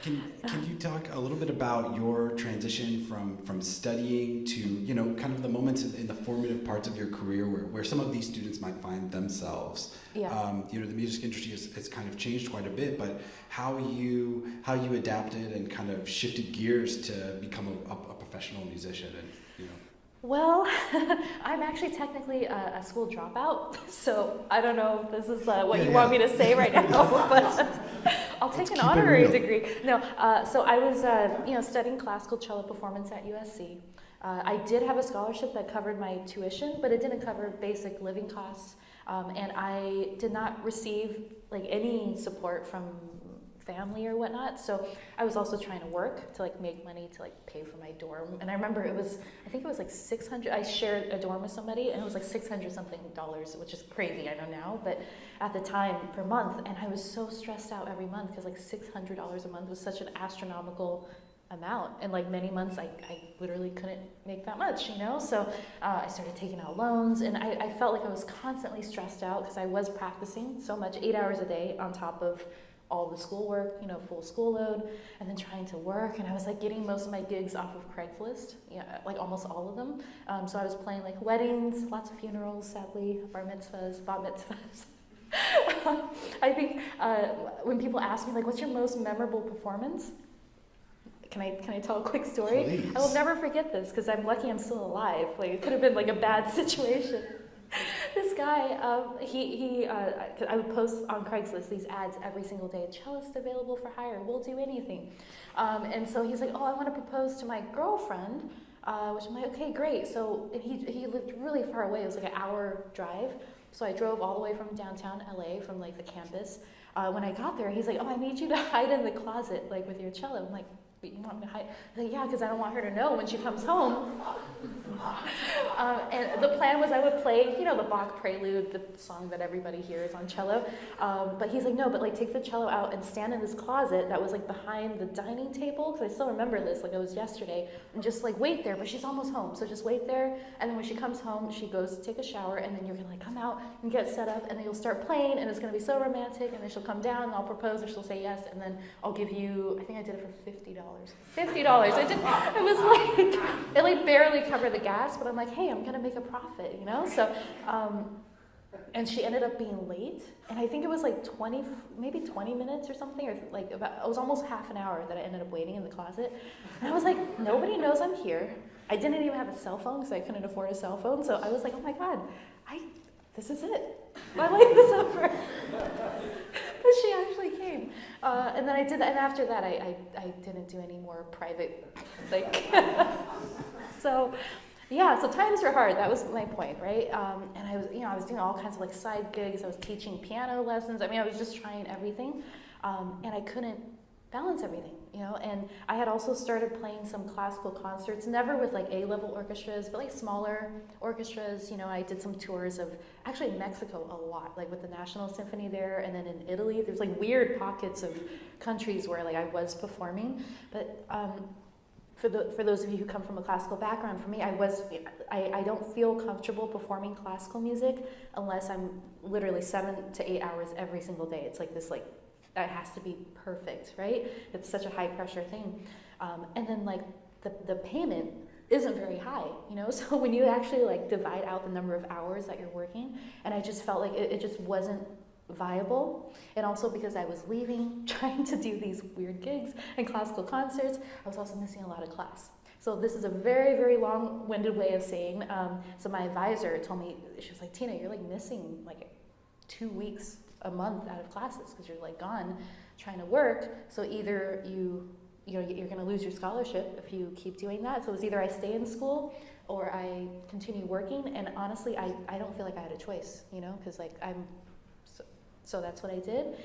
Can you talk a little bit about your transition from studying to, kind of the moments in the formative parts of your career where some of these students might find themselves? Yeah. The music industry has kind of changed quite a bit, but how you adapted and kind of shifted gears to become a professional musician, and Well, I'm actually technically a school dropout, so I don't know if this is what you want me to say right now, but I'll take an honorary degree. No, so I was, studying classical cello performance at USC. I did have a scholarship that covered my tuition, but it didn't cover basic living costs, and I did not receive any support from family or whatnot, so I was also trying to work to make money to pay for my dorm. And I remember I think it was 600. I shared a dorm with somebody, and it was $600 something, which is crazy, I know now, but at the time per month. And I was so stressed out every month because $600 a month was such an astronomical amount, and many months I literally couldn't make that much, so I started taking out loans, and I felt like I was constantly stressed out because I was practicing so much, 8 hours a day on top of all the schoolwork, full school load, and then trying to work. And I was getting most of my gigs off of Craigslist, almost all of them. So I was playing weddings, lots of funerals, sadly, bar mitzvahs, bat mitzvahs. I think when people ask me what's your most memorable performance? Can I tell a quick story? Please. I will never forget this because I'm lucky I'm still alive. It could have been a bad situation. This guy, I would post on Craigslist these ads every single day. Cellist available for hire. We'll do anything. And so he's I want to propose to my girlfriend, which I'm okay, great. So and he lived really far away. It was an hour drive. So I drove all the way from downtown LA, from the campus. When I got there, he's I need you to hide in the closet with your cello. I'm but you want me to hide? He's yeah, because I don't want her to know when she comes home. And the plan was I would play, the Bach Prelude, the song that everybody hears on cello. But he's no, but take the cello out and stand in this closet that was behind the dining table, because I still remember this, it was yesterday, and just wait there, but she's almost home, so just wait there, and then when she comes home, she goes to take a shower, and then you're gonna come out and get set up, and then you'll start playing, and it's gonna be so romantic, and then she'll come down, and I'll propose, and she'll say yes, and then I'll give you, I think I did it for $50. $50. It was it barely covered the gas, but I'm hey, I'm gonna make a profit, So, and she ended up being late, and I think it was 20 minutes or something, or it was almost half an hour that I ended up waiting in the closet. And I was nobody knows I'm here. I didn't even have a cell phone because I couldn't afford a cell phone. So I was oh my God, this is it. My life is over. But she actually came, and then I did that. And after that, I didn't do any more private So. Yeah, so times were hard. That was my point, right? And I was doing all kinds of side gigs. I was teaching piano lessons. I was just trying everything, and I couldn't balance everything, And I had also started playing some classical concerts, never with A-level orchestras, but smaller orchestras. I did some tours of actually Mexico a lot, with the National Symphony there, and then in Italy. There's weird pockets of countries where I was performing, but. For those of you who come from a classical background, for me, I don't feel comfortable performing classical music unless I'm literally 7 to 8 hours every single day. It's this that has to be perfect, right? It's such a high pressure thing, and then the payment isn't very high, So when you actually divide out the number of hours that you're working, and I just felt it just wasn't viable. And also because I was leaving, trying to do these weird gigs and classical concerts, I was also missing a lot of class. So this is a very, very long-winded way of saying, so my advisor told me, she was Tina, you're missing 2 weeks a month out of classes because you're gone trying to work. So either you're going to lose your scholarship if you keep doing that. So it was either I stay in school or I continue working. And honestly, I don't feel like I had a choice, because I'm. So that's what I did.